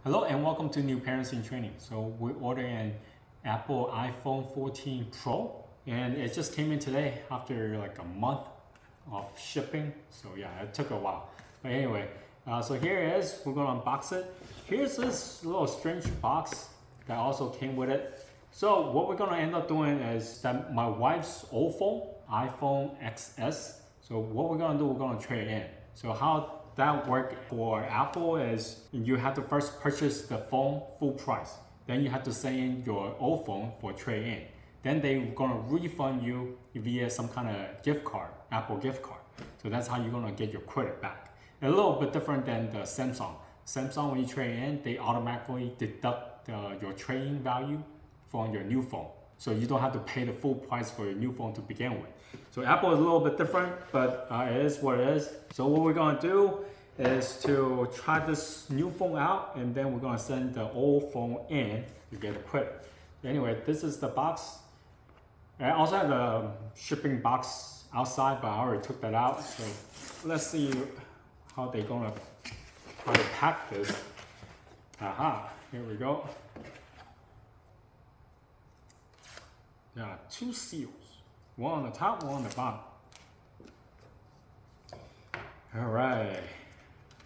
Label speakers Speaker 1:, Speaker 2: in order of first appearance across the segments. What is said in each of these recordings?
Speaker 1: Hello and welcome to New Parents in Training. So we're ordering an Apple iPhone 14 Pro and it just came in today after like a month of shipping. So yeah, it took a while. But anyway, so here it is. We're gonna unbox it. Here's this little strange box that also came with it. So what we're gonna end up doing is that my wife's old phone, iPhone XS. So what we're gonna do, we're gonna trade it in. So how that work for Apple is you have to first purchase the phone full price. Then you have to send in your old phone for trade-in. Then they're gonna refund you via some kind of gift card, Apple gift card. So that's how you're gonna get your credit back. A little bit different than the Samsung. Samsung, when you trade in, they automatically deduct your trading value from your new phone. So you don't have to pay the full price for your new phone to begin with. So Apple is a little bit different, but it is what it is. So what we're gonna do is to try this new phone out, and then we're gonna send the old phone in to get a credit. Anyway, this is the box. I also have the shipping box outside, but I already took that out. So let's see how they're gonna try to pack this. Aha, here we go. Yeah, two seals. One on the top, one on the bottom. All right,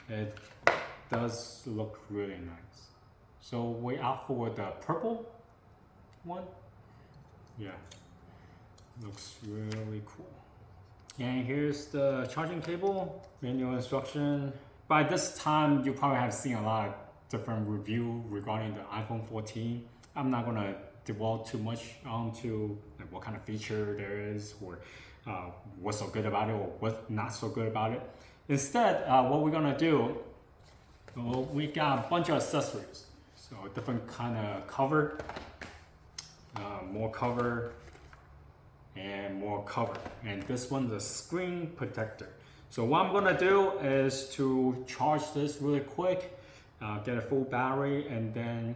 Speaker 1: it does look really nice. So we out for the purple one. Yeah, looks really cool. And here's the charging cable, manual instruction. By this time, you probably have seen a lot of different reviews regarding the iPhone 14. I'm not gonna devote too much onto like what kind of feature there is, or what's so good about it, or what's not so good about it. Instead, what we're gonna do, we got a bunch of accessories. So different kind of cover, more cover, and more cover. And this one's a screen protector. So what I'm gonna do is to charge this really quick, get a full battery, and then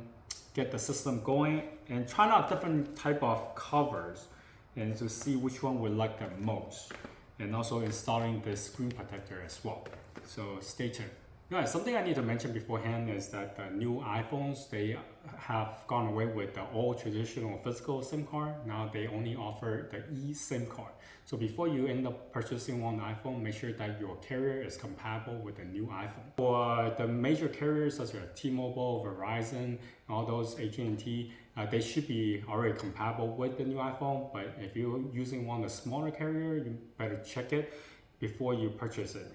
Speaker 1: get the system going and try out different type of covers and to see which one we like the most, and also installing the screen protector as well. So stay tuned. Right, something I need to mention beforehand is that the new iPhones, they have gone away with the old traditional physical SIM card. Now they only offer the eSIM card. So before you end up purchasing one iPhone, make sure that your carrier is compatible with the new iPhone. For the major carriers such as T-Mobile, Verizon, all those AT&T, they should be already compatible with the new iPhone. But if you're using one of the smaller carrier, you better check it before you purchase it.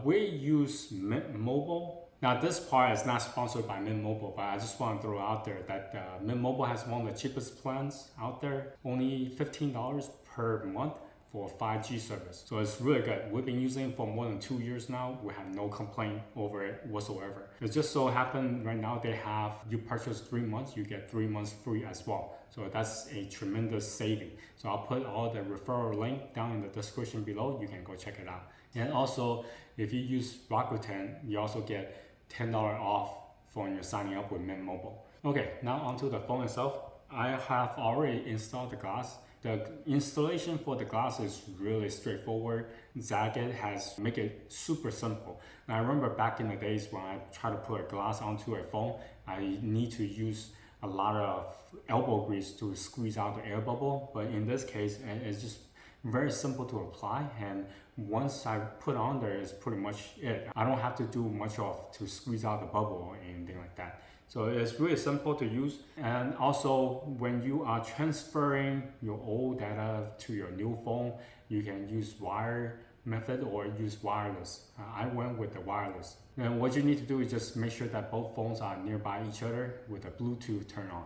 Speaker 1: We use Mint Mobile. Now this part is not sponsored by Mint Mobile, but I just want to throw out there that Mint Mobile has one of the cheapest plans out there, only $15 per month for 5G service. So it's really good. We've been using it for more than 2 years now. We have no complaint over it whatsoever. It just so happened right now they have, you purchase 3 months, you get 3 months free as well. So that's a tremendous saving. So I'll put all the referral link down in the description below. You can go check it out. And also, if you use Rakuten, you also get $10 off for your signing up with Mint Mobile. Okay, now onto the phone itself. I have already installed the glass. The installation for the glass is really straightforward. Zagat has make it super simple. And I remember back in the days when I tried to put a glass onto a phone, I need to use a lot of elbow grease to squeeze out the air bubble. But in this case, it's just very simple to apply, and once I put on there is pretty much it. I don't have to do much to squeeze out the bubble or anything like that. So it's really simple to use. And also when you are transferring your old data to your new phone, you can use wire method or use wireless. I went with the wireless. And what you need to do is just make sure that both phones are nearby each other with the Bluetooth turned on.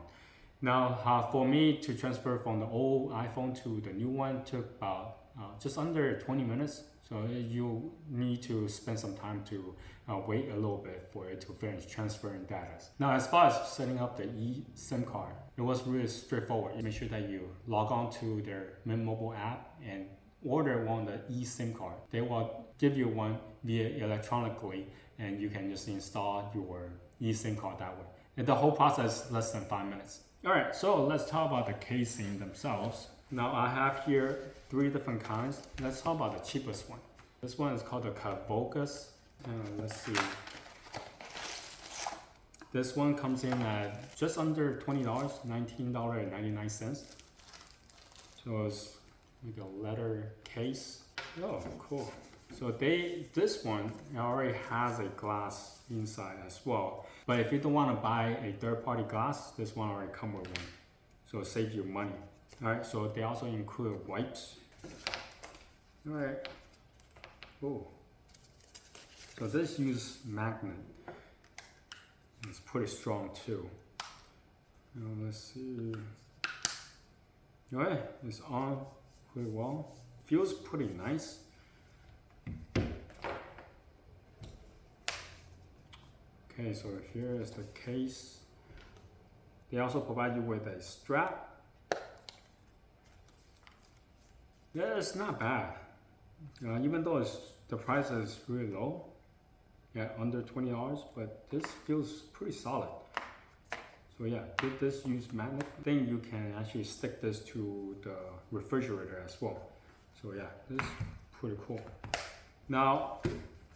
Speaker 1: Now, for me to transfer from the old iPhone to the new one took about just under 20 minutes. So you need to spend some time to wait a little bit for it to finish transferring data. Now, as far as setting up the eSIM card, it was really straightforward. Make sure that you log on to their Mint Mobile app and order one of the eSIM card. They will give you one via electronically, and you can just install your eSIM card that way. And the whole process less than 5 minutes. All right, so let's talk about the casing themselves. Now I have here 3 different kinds. Let's talk about the cheapest one. This one is called the Cavocus. Let's see. This one comes in at just under $20, $19.99. So it's like a leather case. Oh, cool. So this one already has a glass inside as well. But if you don't want to buy a third-party glass, this one already comes with one. So it saves you money. Alright, so they also include wipes. Alright. Oh. So this uses magnet. It's pretty strong too. Now let's see. Alright, it's on pretty well. Feels pretty nice. Okay, so here is the case. They also provide you with a strap. Yeah, it's not bad. Even though the price is really low, yeah, under $20, but this feels pretty solid. So yeah, did this use magnet? Then you can actually stick this to the refrigerator as well. So yeah, this is pretty cool. Now,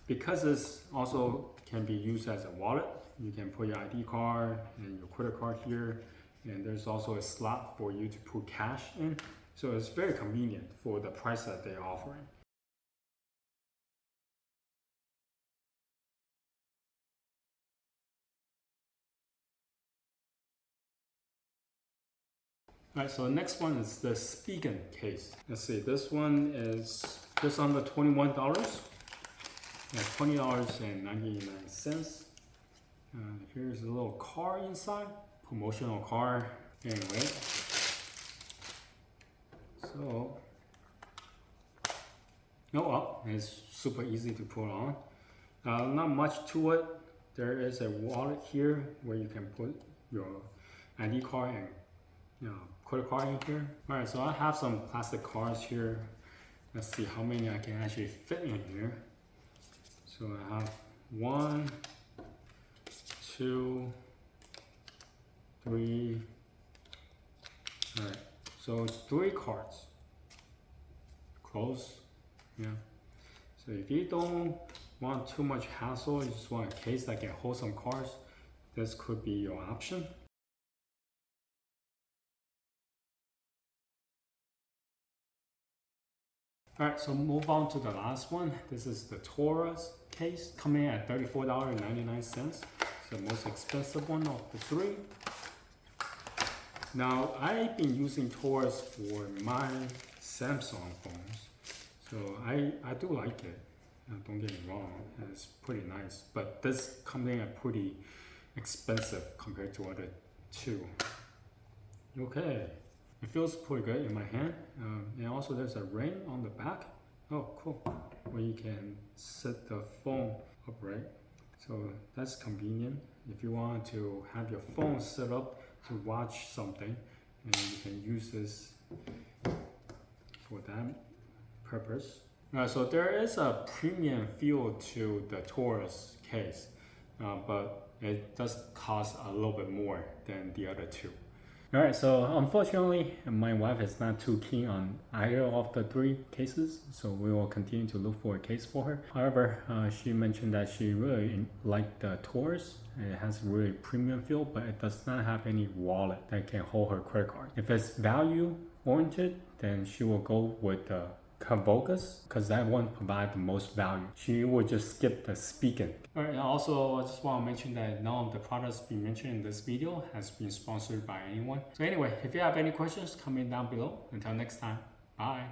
Speaker 1: because this also can be used as a wallet, you can put your ID card and your credit card here, and there's also a slot for you to put cash in. So it's very convenient for the price that they're offering. Alright, so the next one is the Spigen case. Let's see, this one is just under $21. Yeah, $20.99. Here's a little card inside, promotional card. Anyway, so it's super easy to put on. Not much to it. There is a wallet here where you can put your ID card and credit card in here. Alright, so I have some plastic cards here. Let's see how many I can actually fit in here. So I have 1, 2, 3. Alright, so 3 cards. Close. Yeah. So if you don't want too much hassle, you just want a case that can hold some cards, this could be your option. Alright, so move on to the last one. This is the Taurus case, coming in at $34.99. The most expensive one of the 3. Now, I've been using Taurus for my Samsung phones, so I do like it. Don't get me wrong, it's pretty nice. But this comes in at pretty expensive compared to other 2. Okay, it feels pretty good in my hand. And also there's a ring on the back. Oh, cool. Where you can set the phone upright. So that's convenient. If you want to have your phone set up to watch something, and you can use this for that purpose. So there is a premium feel to the Taurus case, but it does cost a little bit more than the other 2. Alright, so unfortunately, my wife is not too keen on either of the 3 cases, so we will continue to look for a case for her. However, she mentioned that she really liked the Taurus. It has a really premium feel, but it does not have any wallet that can hold her credit card. If it's value oriented, then she will go with the Cavogus, because that one provides the most value. She would just skip the Spigen. Alright, also I just want to mention that none of the products being mentioned in this video has been sponsored by anyone. So anyway, if you have any questions, comment down below. Until next time, bye.